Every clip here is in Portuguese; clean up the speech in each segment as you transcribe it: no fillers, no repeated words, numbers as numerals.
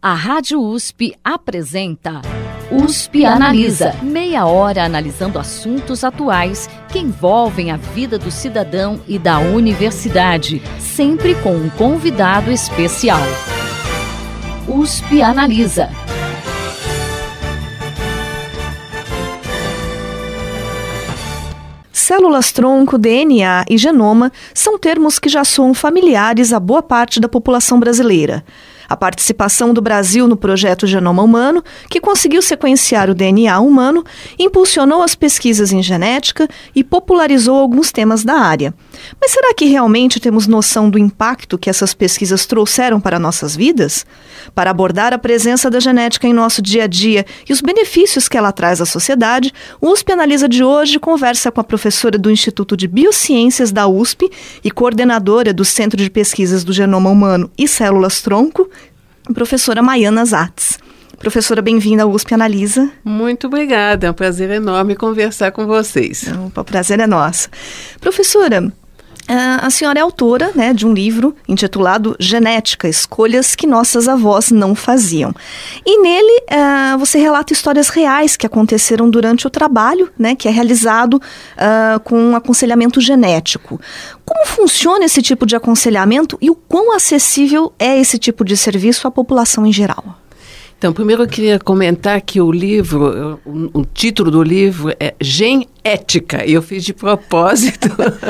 A Rádio USP apresenta USP Analisa. Meia hora analisando assuntos atuais que envolvem a vida do cidadão e da universidade, sempre com um convidado especial. USP Analisa. Células-tronco, DNA e genoma são termos que já soam familiares a boa parte da população brasileira. A participação do Brasil no projeto Genoma Humano, que conseguiu sequenciar o DNA humano, impulsionou as pesquisas em genética e popularizou alguns temas da área. Mas será que realmente temos noção do impacto que essas pesquisas trouxeram para nossas vidas? Para abordar a presença da genética em nosso dia a dia e os benefícios que ela traz à sociedade, o USP Analisa de hoje conversa com a professora do Instituto de Biociências da USP e coordenadora do Centro de Pesquisas do Genoma Humano e Células-tronco, professora Maiana Zatz. Professora, bem-vinda ao USP Analisa. Muito obrigada, é um prazer enorme conversar com vocês. O prazer é nosso. Professora, a senhora é autora, de um livro intitulado Genética, Escolhas que Nossas Avós Não Faziam. E nele você relata histórias reais que aconteceram durante o trabalho, que é realizado com aconselhamento genético. Como funciona esse tipo de aconselhamento e o quão acessível é esse tipo de serviço à população em geral? Então, primeiro eu queria comentar que o livro, o título do livro é Genética, e eu fiz de propósito.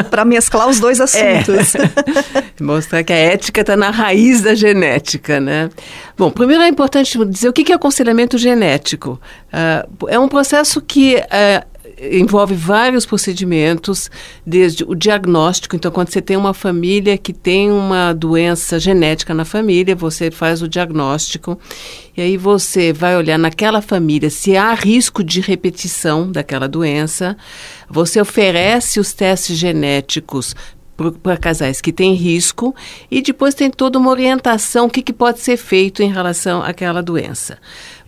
Para mesclar os dois assuntos. Mostrar que a ética está na raiz da genética, né? Bom, primeiro é importante dizer o que é aconselhamento genético. É um processo que envolve vários procedimentos, desde o diagnóstico. Então, quando você tem uma família que tem uma doença genética na família, você faz o diagnóstico e aí você vai olhar naquela família se há risco de repetição daquela doença. Você oferece os testes genéticos para casais que têm risco e depois tem toda uma orientação, o que pode ser feito em relação àquela doença.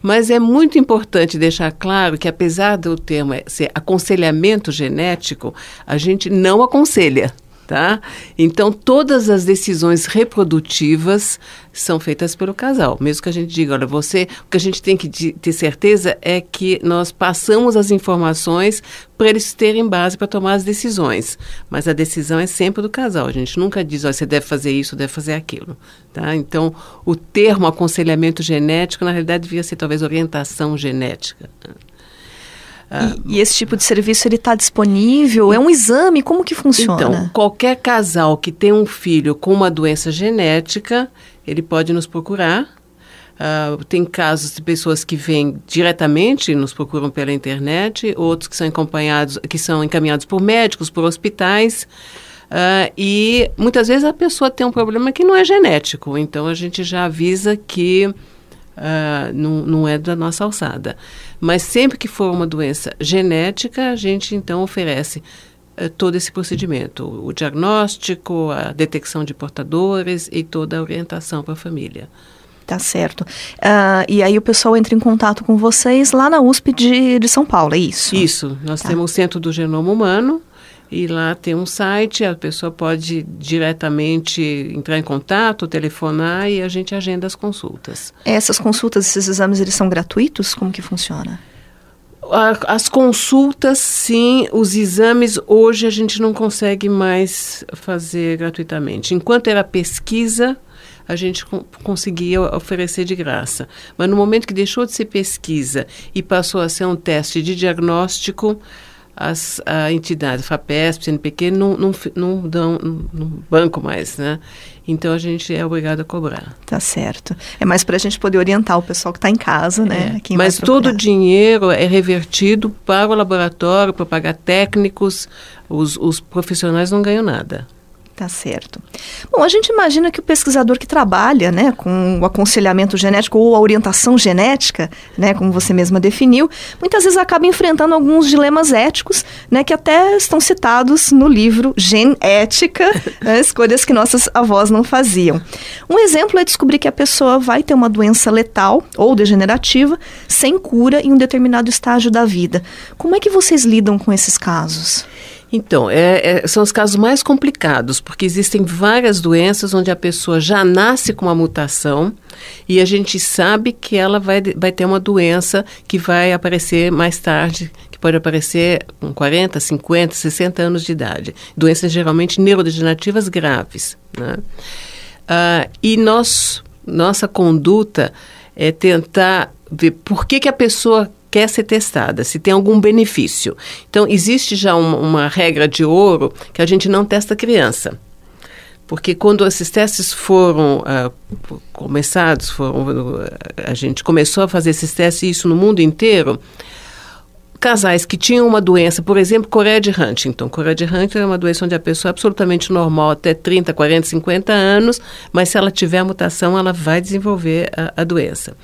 Mas é muito importante deixar claro que, apesar do termo ser aconselhamento genético, a gente não aconselha, tá? Então, todas as decisões reprodutivas são feitas pelo casal. Mesmo que a gente diga, olha, o que a gente tem que ter certeza é que nós passamos as informações para eles terem base para tomar as decisões. Mas a decisão é sempre do casal. A gente nunca diz, olha, você deve fazer isso, deve fazer aquilo. Tá? Então, o termo aconselhamento genético, na realidade, devia ser talvez orientação genética. E esse tipo de serviço ele está disponível? É um exame? Como que funciona? Então, qualquer casal que tem um filho com uma doença genética, ele pode nos procurar. Tem casos de pessoas que vêm diretamente, nos procuram pela internet, outros que são encaminhados por médicos, por hospitais. E muitas vezes a pessoa tem um problema que não é genético, então a gente já avisa que não é da nossa alçada. Mas sempre que for uma doença genética, a gente então oferece todo esse procedimento, o diagnóstico, a detecção de portadores e toda a orientação para a família. Tá certo. E aí o pessoal entra em contato com vocês lá na USP de São Paulo, é isso? Isso. Nós temos o Centro do Genoma Humano e lá tem um site, a pessoa pode diretamente entrar em contato, telefonar e a gente agenda as consultas. Essas consultas, esses exames, eles são gratuitos? Como que funciona? As consultas, sim. Os exames, hoje a gente não consegue mais fazer gratuitamente. Enquanto era pesquisa, a gente conseguia oferecer de graça. Mas no momento que deixou de ser pesquisa e passou a ser um teste de diagnóstico, a entidade, FAPESP, CNPq, não dão no banco mais, né? Então, a gente é obrigado a cobrar. Tá certo. É mais para a gente poder orientar o pessoal que está em casa, né? Mas todo o dinheiro é revertido para o laboratório, para pagar técnicos. Os profissionais não ganham nada. Tá certo. Bom, a gente imagina que o pesquisador que trabalha, com o aconselhamento genético ou a orientação genética, como você mesma definiu, muitas vezes acaba enfrentando alguns dilemas éticos, que até estão citados no livro Genética, Escolhas que Nossas Avós Não Faziam. Um exemplo é descobrir que a pessoa vai ter uma doença letal ou degenerativa sem cura em um determinado estágio da vida. Como é que vocês lidam com esses casos? Então, são os casos mais complicados, porque existem várias doenças onde a pessoa já nasce com uma mutação e a gente sabe que ela vai ter uma doença que vai aparecer mais tarde, que pode aparecer com 40, 50, 60 anos de idade. Doenças geralmente neurodegenerativas graves, né? E nossa conduta é tentar ver por que a pessoa quer ser testada, se tem algum benefício. Então, existe já uma regra de ouro que a gente não testa criança. Porque quando esses testes foram começados, a gente começou a fazer esses testes, isso no mundo inteiro, casais que tinham uma doença, por exemplo, Coreia de Huntington. Coreia de Huntington é uma doença onde a pessoa é absolutamente normal até 30, 40, 50 anos, mas se ela tiver a mutação, ela vai desenvolver a doença.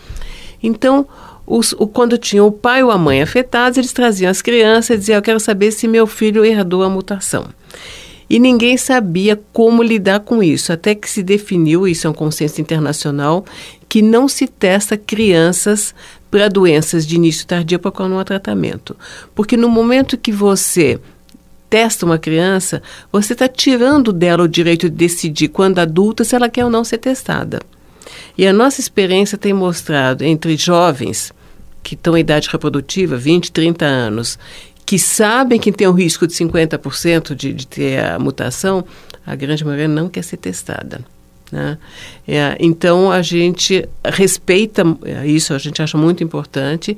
Então, quando tinha o pai ou a mãe afetados, eles traziam as crianças e diziam, eu quero saber se meu filho herdou a mutação. E ninguém sabia como lidar com isso, até que se definiu, isso é um consenso internacional, que não se testa crianças para doenças de início tardio para qual não há tratamento. Porque no momento que você testa uma criança, você está tirando dela o direito de decidir, quando adulta, se ela quer ou não ser testada. E a nossa experiência tem mostrado entre jovens que estão em idade reprodutiva, 20, 30 anos, que sabem que tem um risco de 50% de ter a mutação, a grande maioria não quer ser testada, né? Então, a gente respeita isso, a gente acha muito importante.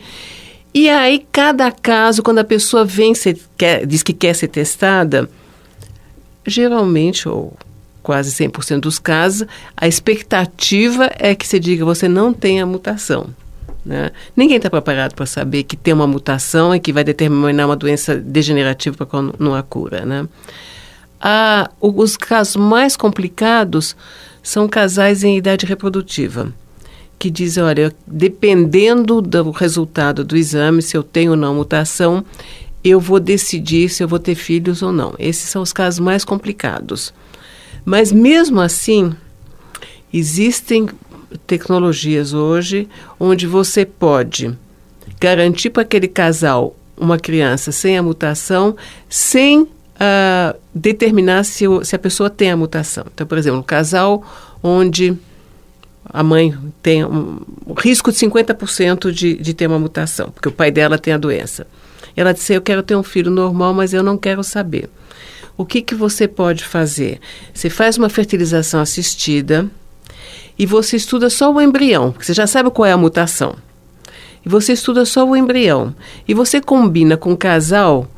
E aí, cada caso, quando a pessoa diz que quer ser testada, geralmente, ou quase 100% dos casos, a expectativa é que se diga, você não tem a mutação, né? Ninguém está preparado para saber que tem uma mutação e que vai determinar uma doença degenerativa para qual não há cura, né? Os casos mais complicados são casais em idade reprodutiva, que dizem, olha, dependendo do resultado do exame, se eu tenho ou não mutação, eu vou decidir se eu vou ter filhos ou não. Esses são os casos mais complicados. Mas mesmo assim, existem tecnologias hoje onde você pode garantir para aquele casal uma criança sem a mutação, sem determinar se a pessoa tem a mutação. Então, por exemplo, um casal onde a mãe tem um risco de 50% de ter uma mutação, porque o pai dela tem a doença. Ela disse, eu quero ter um filho normal, mas eu não quero saber. O que você pode fazer? Você faz uma fertilização assistida e você estuda só o embrião, porque você já sabe qual é a mutação. E você estuda só o embrião. E você combina com um casal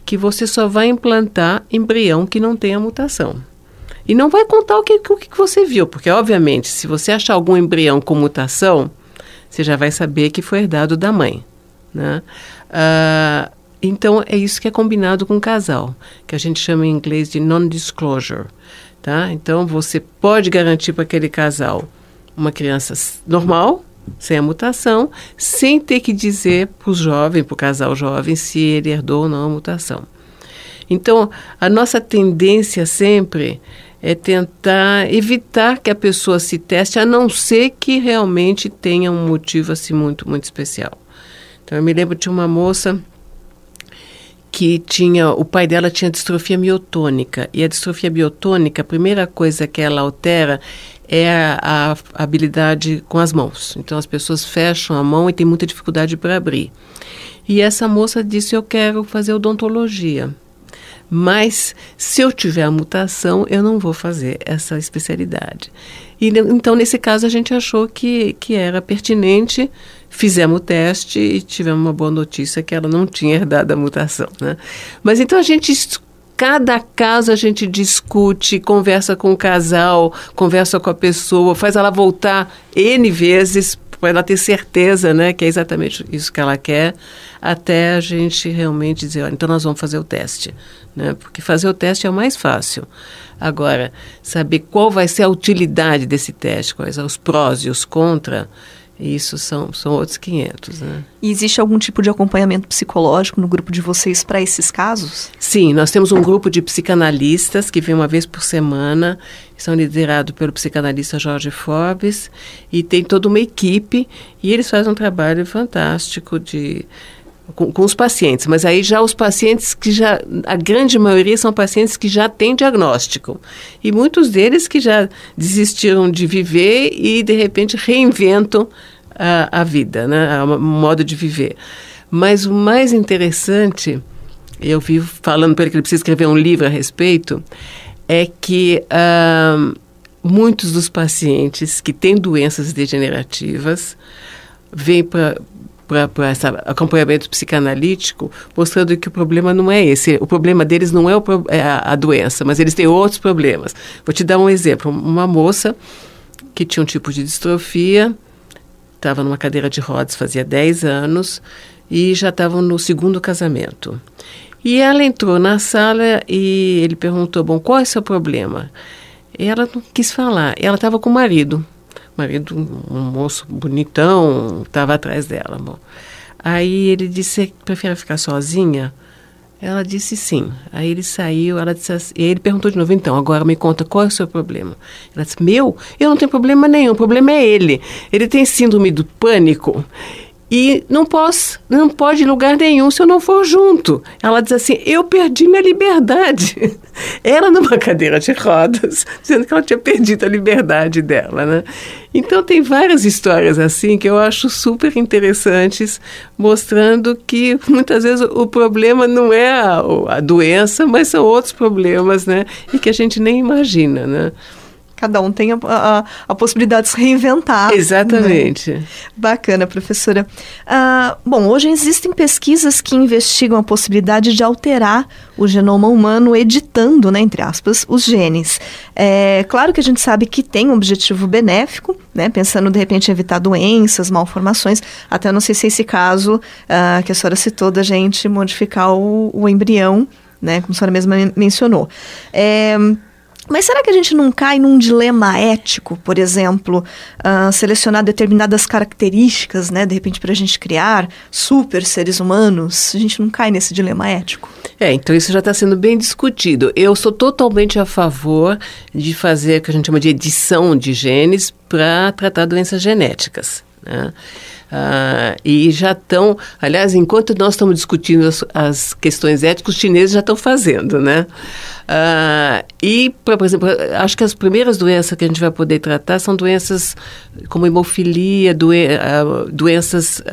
que você só vai implantar embrião que não tem a mutação. E não vai contar o que você viu, porque, obviamente, se você achar algum embrião com mutação, você já vai saber que foi herdado da mãe, né? Então, é isso que é combinado com o casal, que a gente chama em inglês de non-disclosure, tá? Então, você pode garantir para aquele casal uma criança normal, sem a mutação, sem ter que dizer para o jovem, para o casal jovem, se ele herdou ou não a mutação. Então, a nossa tendência sempre é tentar evitar que a pessoa se teste, a não ser que realmente tenha um motivo assim muito, muito especial. Então, eu me lembro de uma moça que o pai dela tinha distrofia miotônica, e a distrofia miotônica, a primeira coisa que ela altera é a habilidade com as mãos. Então, as pessoas fecham a mão e têm muita dificuldade para abrir. E essa moça disse, eu quero fazer odontologia, mas se eu tiver a mutação, eu não vou fazer essa especialidade. E, então, nesse caso, a gente achou que era pertinente, fizemos o teste e tivemos uma boa notícia que ela não tinha herdado a mutação, né? Mas então cada caso a gente discute, conversa com o casal, conversa com a pessoa, faz ela voltar N vezes para ela ter certeza, né, que é exatamente isso que ela quer, até a gente realmente dizer, olha, então nós vamos fazer o teste, né? Porque fazer o teste é o mais fácil. Agora, saber qual vai ser a utilidade desse teste, quais são os prós e os contras, isso são outros 500, né? E existe algum tipo de acompanhamento psicológico no grupo de vocês para esses casos? Sim, nós temos um grupo de psicanalistas que vem uma vez por semana, são liderados pelo psicanalista Jorge Forbes, e tem toda uma equipe, e eles fazem um trabalho fantástico com os pacientes, mas aí já os pacientes a grande maioria são pacientes que já têm diagnóstico. E muitos deles que já desistiram de viver e, de repente, reinventam a vida, né? O modo de viver. Mas o mais interessante, eu vivo falando para ele que ele precisa escrever um livro a respeito, é que muitos dos pacientes que têm doenças degenerativas vêm para esse acompanhamento psicanalítico, mostrando que o problema não é esse. O problema deles não é a doença, mas eles têm outros problemas. Vou te dar um exemplo. Uma moça que tinha um tipo de distrofia, estava numa cadeira de rodas fazia 10 anos e já estava no segundo casamento. E ela entrou na sala e ele perguntou, bom, qual é o seu problema? E ela não quis falar. Ela estava com o marido, um moço bonitão, estava atrás dela. Bom. Aí ele disse, prefere ficar sozinha? Ela disse sim. Aí ele saiu, ela disse assim, e ele perguntou de novo, então, agora me conta, qual é o seu problema? Ela disse, eu não tenho problema nenhum, o problema é ele. Ele tem síndrome do pânico e não pode ir em lugar nenhum se eu não for junto. Ela diz assim, eu perdi minha liberdade. Ela numa cadeira de rodas, dizendo que ela tinha perdido a liberdade dela, né? Então tem várias histórias assim que eu acho super interessantes, mostrando que muitas vezes o problema não é a doença, mas são outros problemas, né? E que a gente nem imagina, né? Cada um tem a possibilidade de se reinventar. Exatamente. Né? Bacana, professora. Bom, hoje existem pesquisas que investigam a possibilidade de alterar o genoma humano editando, né, entre aspas, os genes. Claro que a gente sabe que tem um objetivo benéfico, né, pensando de repente em evitar doenças, malformações. Até não sei se é esse caso que a senhora citou da gente modificar o embrião, né, como a senhora mesma mencionou. Mas será que a gente não cai num dilema ético, por exemplo, selecionar determinadas características, né, de repente para a gente criar super seres humanos? A gente não cai nesse dilema ético? Então isso já está sendo bem discutido. Eu sou totalmente a favor de fazer o que a gente chama de edição de genes para tratar doenças genéticas, né? E já estão, aliás, enquanto nós estamos discutindo as questões éticas, os chineses já estão fazendo, né? Por exemplo, acho que as primeiras doenças que a gente vai poder tratar são doenças como hemofilia, doenças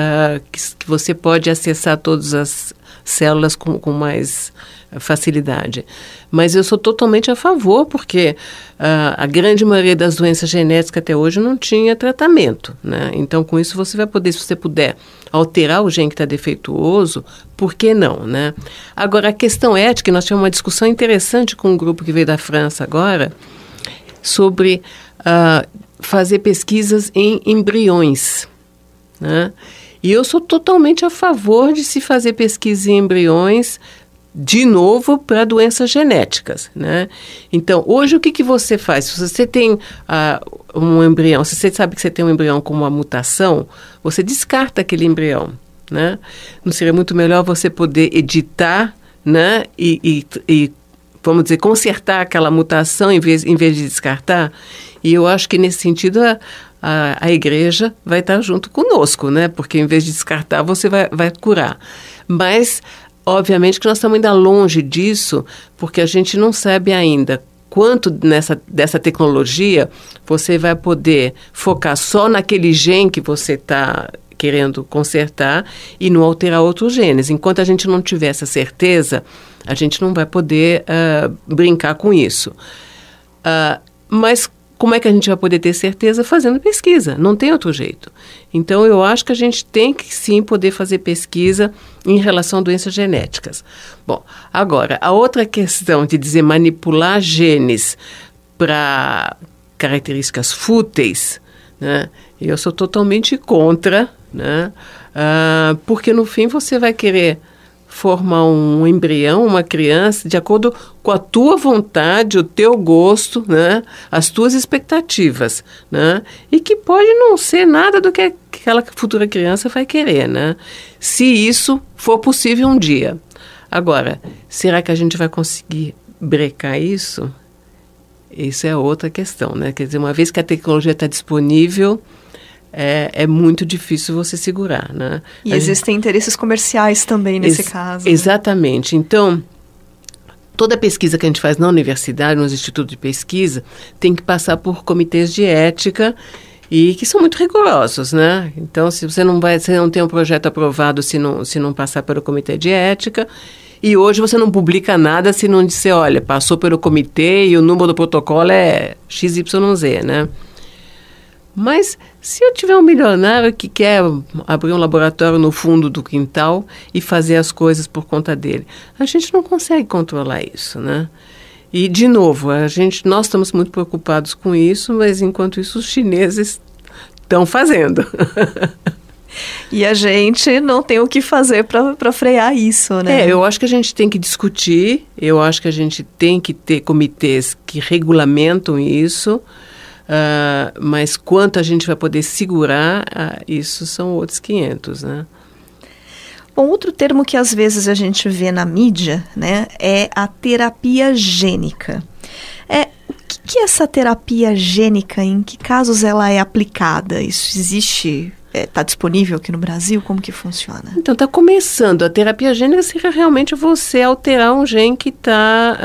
que você pode acessar todas as células com mais facilidade. Mas eu sou totalmente a favor, porque a grande maioria das doenças genéticas até hoje não tinha tratamento, né? Então, com isso, você vai poder, se você puder alterar o gene que está defeituoso, por que não, né? Agora, a questão ética, nós tivemos uma discussão interessante com um grupo que veio da França agora, sobre fazer pesquisas em embriões, né? E eu sou totalmente a favor de se fazer pesquisa em embriões, de novo, para doenças genéticas, né? Então, hoje, o que você faz? Se você tem um embrião, se você sabe que você tem um embrião com uma mutação, você descarta aquele embrião, né? Não seria muito melhor você poder editar, né? E vamos dizer, consertar aquela mutação em vez de descartar? E eu acho que, nesse sentido, a igreja vai estar junto conosco, né? Porque, em vez de descartar, você vai curar. Mas obviamente que nós estamos ainda longe disso, porque a gente não sabe ainda quanto dessa tecnologia você vai poder focar só naquele gene que você está querendo consertar e não alterar outros genes. Enquanto a gente não tiver essa certeza, a gente não vai poder brincar com isso. Mas como é que a gente vai poder ter certeza? Fazendo pesquisa, não tem outro jeito. Então, eu acho que a gente tem que, sim, poder fazer pesquisa em relação a doenças genéticas. Bom, agora, a outra questão de dizer manipular genes para características fúteis, né, eu sou totalmente contra, né, porque, no fim, você vai querer formar um embrião, uma criança, de acordo com a tua vontade, o teu gosto, né? As tuas expectativas, né? E que pode não ser nada do que aquela futura criança vai querer, né? Se isso for possível um dia. Agora, será que a gente vai conseguir brecar isso? Isso é outra questão, né? Quer dizer, uma vez que a tecnologia está disponível, é muito difícil você segurar, né? E existem interesses comerciais também nesse caso. Exatamente. Né? Então, toda pesquisa que a gente faz na universidade, nos institutos de pesquisa, tem que passar por comitês de ética e que são muito rigorosos, né? Então, se você não tem um projeto aprovado se não passar pelo comitê de ética, e hoje você não publica nada se não disser, olha, passou pelo comitê e o número do protocolo é XYZ, né? Mas se eu tiver um milionário que quer abrir um laboratório no fundo do quintal e fazer as coisas por conta dele, a gente não consegue controlar isso, né? E, de novo, nós estamos muito preocupados com isso, mas enquanto isso os chineses estão fazendo. E a gente não tem o que fazer para frear isso, né? Eu acho que a gente tem que discutir, eu acho que a gente tem que ter comitês que regulamentam isso, mas quanto a gente vai poder segurar, isso são outros 500, né? Bom, outro termo que às vezes a gente vê na mídia, né, é a terapia gênica. O que é essa terapia gênica? Em que casos ela é aplicada? Isso existe? Está disponível aqui no Brasil? Como que funciona? Então, está começando. A terapia gênica seria realmente você alterar um gene que está...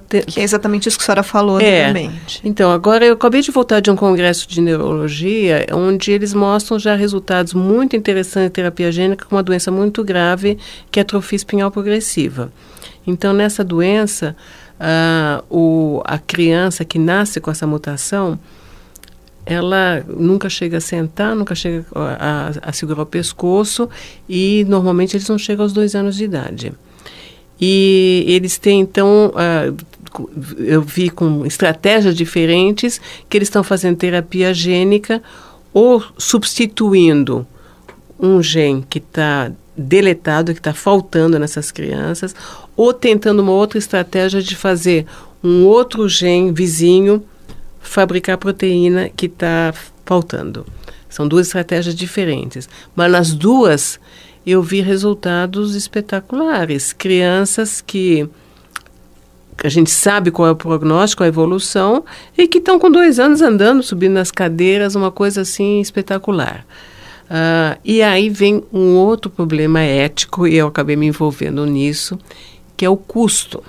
Que é exatamente isso que a senhora falou anteriormente. Então, agora eu acabei de voltar de um congresso de neurologia, onde eles mostram já resultados muito interessantes de terapia gênica com uma doença muito grave, que é a atrofia espinhal progressiva. Então, nessa doença, a criança que nasce com essa mutação, ela nunca chega a sentar, nunca chega a segurar o pescoço e normalmente eles não chegam aos 2 anos de idade. E eles têm, então, eu vi com estratégias diferentes que eles estão fazendo terapia gênica ou substituindo um gene que está deletado, que está faltando nessas crianças, ou tentando uma outra estratégia de fazer um outro gene vizinho fabricar a proteína que está faltando. São 2 estratégias diferentes. Mas nas 2, eu vi resultados espetaculares. Crianças que a gente sabe qual é o prognóstico, a evolução, e que estão com 2 anos andando, subindo nas cadeiras, uma coisa assim espetacular. E aí vem um outro problema ético, e eu acabei me envolvendo nisso, que é o custo.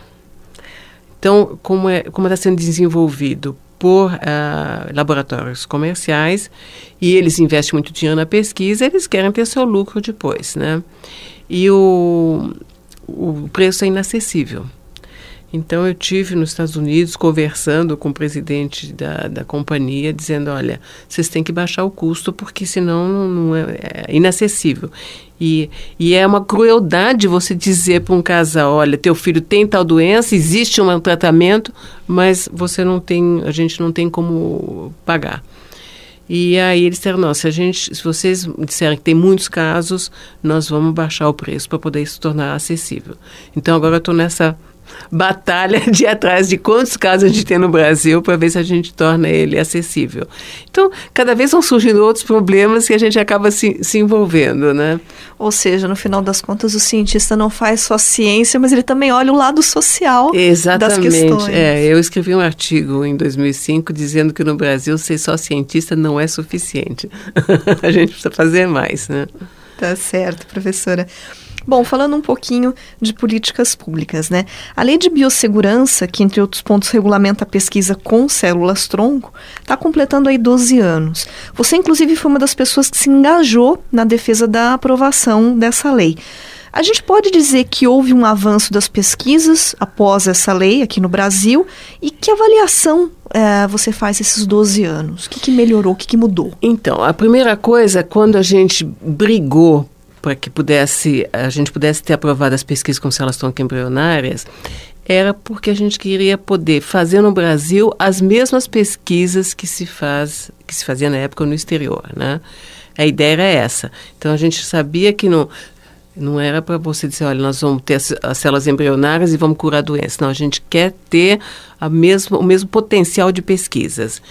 Então, como está sendo desenvolvido por laboratórios comerciais, e eles investem muito dinheiro na pesquisa, eles querem ter seu lucro depois, né? E o preço é inacessível. Então, eu tive nos Estados Unidos conversando com o presidente da companhia, dizendo, olha, vocês têm que baixar o custo, porque senão não é inacessível. E é uma crueldade você dizer para um casal, olha, teu filho tem tal doença, existe um tratamento, mas a gente não tem como pagar. E aí eles disseram, não, se vocês disserem que tem muitos casos, nós vamos baixar o preço para poder se tornar acessível. Então agora eu estou nessa batalha de ir atrás de quantos casos a gente tem no Brasil para ver se a gente torna ele acessível. Então, cada vez vão surgindo outros problemas que a gente acaba se envolvendo, né? Ou seja, no final das contas, o cientista não faz só ciência, mas ele também olha o lado social das questões. Eu escrevi um artigo em 2005 dizendo que no Brasil ser só cientista não é suficiente. A gente precisa fazer mais, né? Tá certo, professora. Bom, falando um pouquinho de políticas públicas, né? A Lei de Biossegurança, que entre outros pontos regulamenta a pesquisa com células-tronco, está completando aí 12 anos. Você, inclusive, foi uma das pessoas que se engajou na defesa da aprovação dessa lei. A gente pode dizer que houve um avanço das pesquisas após essa lei aqui no Brasil, e que avaliação você faz esses 12 anos? O que melhorou, o que mudou? Então, a primeira coisa, quando a gente brigou para que a gente pudesse ter aprovado as pesquisas com células-tronco embrionárias, era porque a gente queria poder fazer no Brasil as mesmas pesquisas que se fazia na época no exterior, né? A ideia era essa. Então, a gente sabia que não era para você dizer, olha, nós vamos ter as células embrionárias e vamos curar a doença. Não, a gente quer ter o mesmo potencial de pesquisas.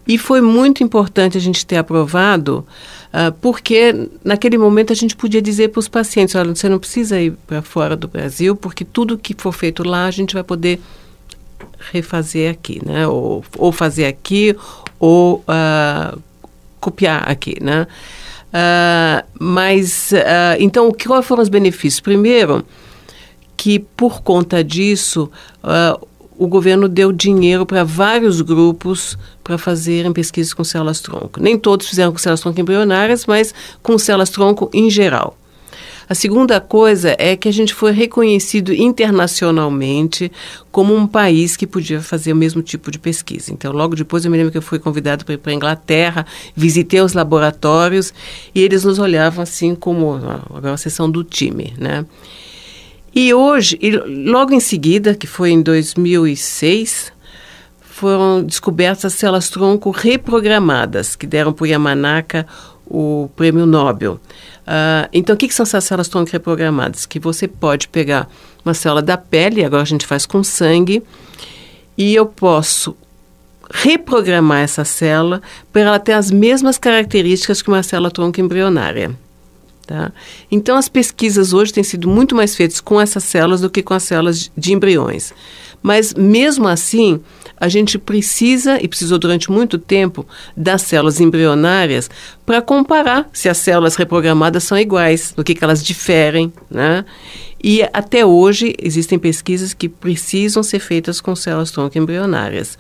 E foi muito importante a gente ter aprovado, porque naquele momento a gente podia dizer para os pacientes, olha, você não precisa ir para fora do Brasil, porque tudo que for feito lá a gente vai poder refazer aqui, né? Ou fazer aqui, ou copiar aqui, né? Então, quais foram os benefícios? Primeiro, que por conta disso, o governo deu dinheiro para vários grupos para fazerem pesquisas com células-tronco. Nem todos fizeram com células-tronco embrionárias, mas com células-tronco em geral. A segunda coisa é que a gente foi reconhecido internacionalmente como um país que podia fazer o mesmo tipo de pesquisa. Então, logo depois, eu me lembro que eu fui convidado para ir para a Inglaterra, visitei os laboratórios e eles nos olhavam assim como a seção do time, né? E hoje, logo em seguida, que foi em 2006, foram descobertas as células-tronco reprogramadas, que deram para o Yamanaka o prêmio Nobel. Então, o que são essas células-tronco reprogramadas? Que você pode pegar uma célula da pele, agora a gente faz com sangue, e eu posso reprogramar essa célula para ela ter as mesmas características que uma célula-tronco embrionária. Tá? Então, as pesquisas hoje têm sido muito mais feitas com essas células do que com as células de embriões. Mas, mesmo assim, a gente precisa, e precisou durante muito tempo, das células embrionárias para comparar se as células reprogramadas são iguais, no que elas diferem, né? E até hoje existem pesquisas que precisam ser feitas com células-tronco embrionárias.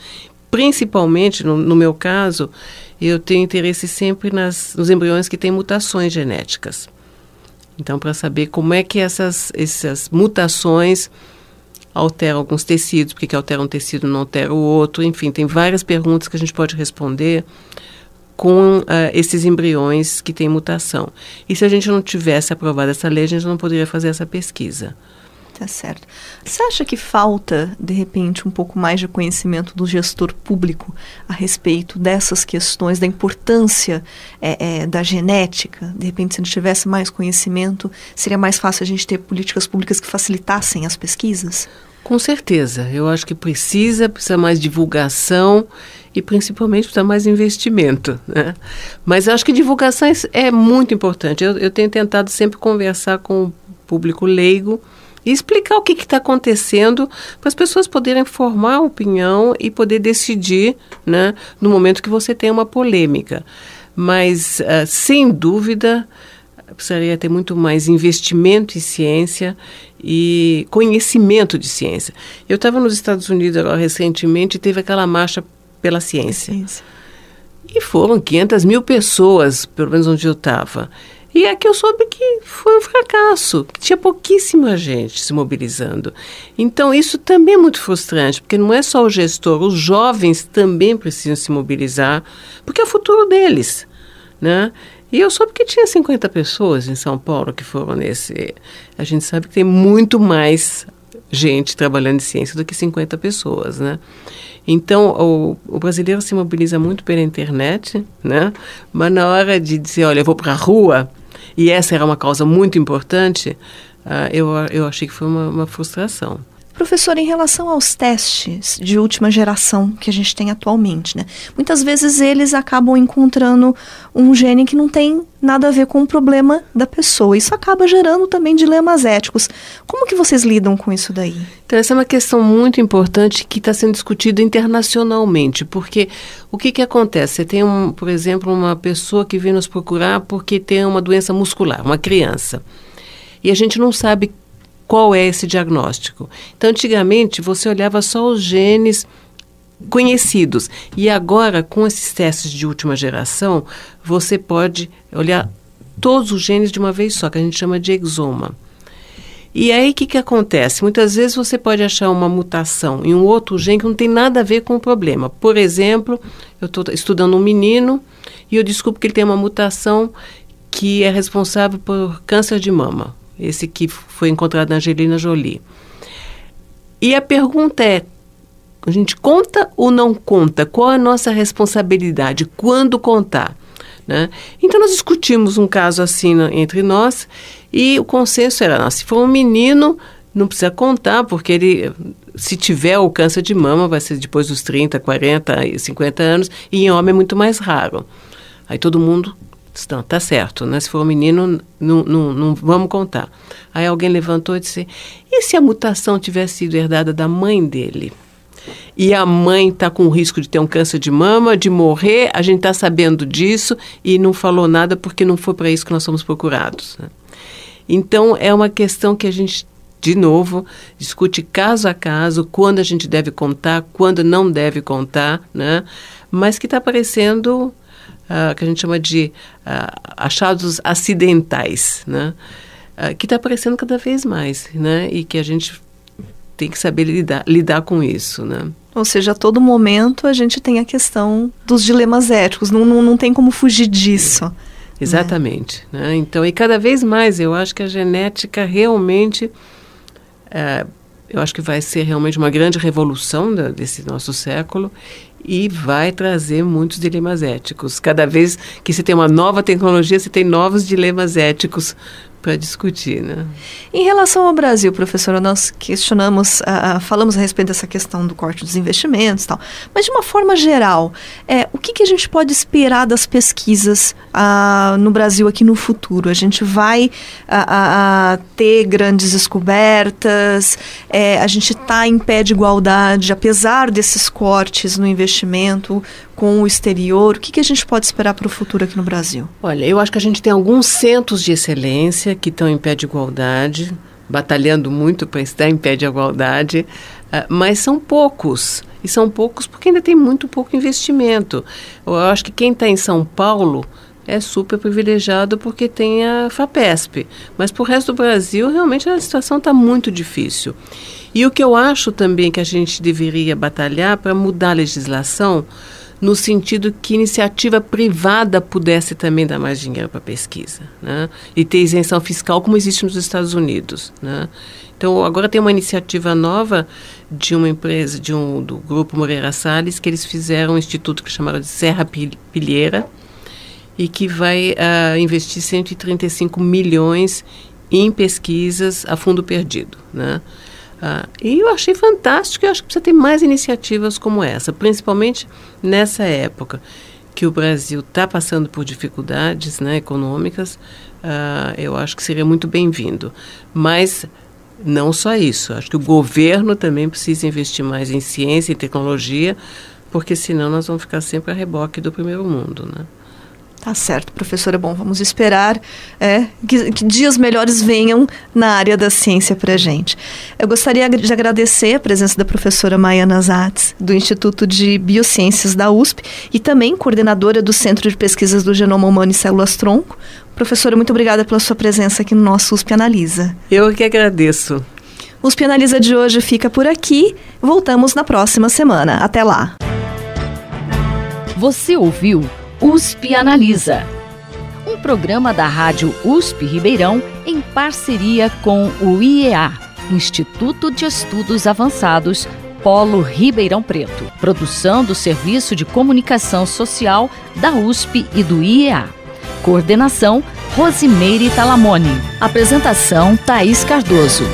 Principalmente, no meu caso, eu tenho interesse sempre nos embriões que têm mutações genéticas. Então, para saber como é que essas mutações alteram alguns tecidos, porque altera um tecido não altera o outro, enfim, tem várias perguntas que a gente pode responder com esses embriões que têm mutação. E se a gente não tivesse aprovado essa lei, a gente não poderia fazer essa pesquisa. Tá certo. Você acha que falta, de repente, um pouco mais de conhecimento do gestor público a respeito dessas questões, da importância da genética? De repente, se a gente tivesse mais conhecimento, seria mais fácil a gente ter políticas públicas que facilitassem as pesquisas? Com certeza. Eu acho que precisa mais divulgação e, principalmente, precisa mais investimento, né? Mas eu acho que divulgação é muito importante. Eu tenho tentado sempre conversar com o público leigo e explicar o que está acontecendo para as pessoas poderem formar a opinião e poder decidir, né, no momento que você tem uma polêmica. Mas, sem dúvida, precisaria ter muito mais investimento em ciência e conhecimento de ciência. Eu estava nos Estados Unidos agora, recentemente, e teve aquela marcha pela ciência. E foram 500 mil pessoas, pelo menos onde eu estava. E aqui eu soube que foi um fracasso, que tinha pouquíssima gente se mobilizando. Então, isso também é muito frustrante, porque não é só o gestor, os jovens também precisam se mobilizar, porque é o futuro deles, né? E eu soube que tinha 50 pessoas em São Paulo que foram nesse... A gente sabe que tem muito mais gente trabalhando em ciência do que 50 pessoas, né? Então, o brasileiro se mobiliza muito pela internet, né? Mas na hora de dizer, olha, eu vou para a rua, e essa era uma causa muito importante, eu achei que foi uma frustração. Professor, em relação aos testes de última geração que a gente tem atualmente, né? Muitas vezes eles acabam encontrando um gene que não tem nada a ver com o problema da pessoa. Isso acaba gerando também dilemas éticos. Como que vocês lidam com isso daí? Então, essa é uma questão muito importante que está sendo discutida internacionalmente, porque o que acontece? Você tem, por exemplo, uma pessoa que vem nos procurar porque tem uma doença muscular, uma criança, e a gente não sabe qual é esse diagnóstico. Então, antigamente, você olhava só os genes conhecidos. E agora, com esses testes de última geração, você pode olhar todos os genes de uma vez só, que a gente chama de exoma. E aí, o que acontece? Muitas vezes você pode achar uma mutação em um outro gene que não tem nada a ver com o problema. Por exemplo, eu estou estudando um menino e eu descubro que ele tem uma mutação que é responsável por câncer de mama. Esse que foi encontrado na Angelina Jolie. E a pergunta é, a gente conta ou não conta? Qual é a nossa responsabilidade? Quando contar? Né? Então, nós discutimos um caso assim entre nós e o consenso era, se for um menino, não precisa contar, porque ele, se tiver o câncer de mama, vai ser depois dos 30, 40, 50 anos, e em homem é muito mais raro. Aí todo mundo... Não, tá certo, né? Se for um menino, não vamos contar. Aí alguém levantou e disse, e se a mutação tivesse sido herdada da mãe dele? e a mãe está com o risco de ter um câncer de mama, de morrer, a gente está sabendo disso e não falou nada porque não foi para isso que nós fomos procurados, né? Então, é uma questão que a gente, de novo, discute caso a caso, quando a gente deve contar, quando não deve contar, né? Mas que está aparecendo, que a gente chama de achados acidentais, né? Que está aparecendo cada vez mais, né? E que a gente tem que saber lidar com isso, né? Ou seja, a todo momento a gente tem a questão dos dilemas éticos, não tem como fugir disso. Exatamente, né? Então, e cada vez mais eu acho que a genética realmente, eu acho que vai ser realmente uma grande revolução desse nosso século e vai trazer muitos dilemas éticos. Cada vez que se tem uma nova tecnologia, se tem novos dilemas éticos para discutir, né? Em relação ao Brasil, professora, nós questionamos, falamos a respeito dessa questão do corte dos investimentos e tal, mas de uma forma geral, o que a gente pode esperar das pesquisas no Brasil aqui no futuro? A gente vai ter grandes descobertas, a gente está em pé de igualdade, apesar desses cortes no investimento com o exterior, o que a gente pode esperar para o futuro aqui no Brasil? Olha, eu acho que a gente tem alguns centros de excelência que estão em pé de igualdade, batalhando muito para estar em pé de igualdade, mas são poucos. E são poucos porque ainda tem muito pouco investimento. Eu acho que quem está em São Paulo é super privilegiado porque tem a FAPESP. Mas para o resto do Brasil, realmente a situação está muito difícil. E o que eu acho também que a gente deveria batalhar para mudar a legislação, no sentido que iniciativa privada pudesse também dar mais dinheiro para a pesquisa, né? E ter isenção fiscal como existe nos Estados Unidos, né? Então, agora tem uma iniciativa nova de uma empresa, do Grupo Moreira Salles, que eles fizeram um instituto que chamaram de Serra Pilheira e que vai investir 135 milhões em pesquisas a fundo perdido, né? E eu achei fantástico, eu acho que precisa ter mais iniciativas como essa, principalmente nessa época que o Brasil está passando por dificuldades, né, econômicas. Eu acho que seria muito bem-vindo. Mas não só isso, acho que o governo também precisa investir mais em ciência e tecnologia, porque senão nós vamos ficar sempre a reboque do primeiro mundo, né? Tá certo, professora. Bom, vamos esperar que dias melhores venham na área da ciência para a gente. Eu gostaria de agradecer a presença da professora Maiana Zatz, do Instituto de Biociências da USP, e também coordenadora do Centro de Pesquisas do Genoma Humano e Células-Tronco. Professora, muito obrigada pela sua presença aqui no nosso USP Analisa. Eu que agradeço. O USP Analisa de hoje fica por aqui. Voltamos na próxima semana. Até lá. Você ouviu USP Analisa, um programa da Rádio USP Ribeirão em parceria com o IEA, Instituto de Estudos Avançados, Polo Ribeirão Preto. Produção do Serviço de Comunicação Social da USP e do IEA. Coordenação, Rosimeire Talamone. Apresentação, Thaís Cardoso.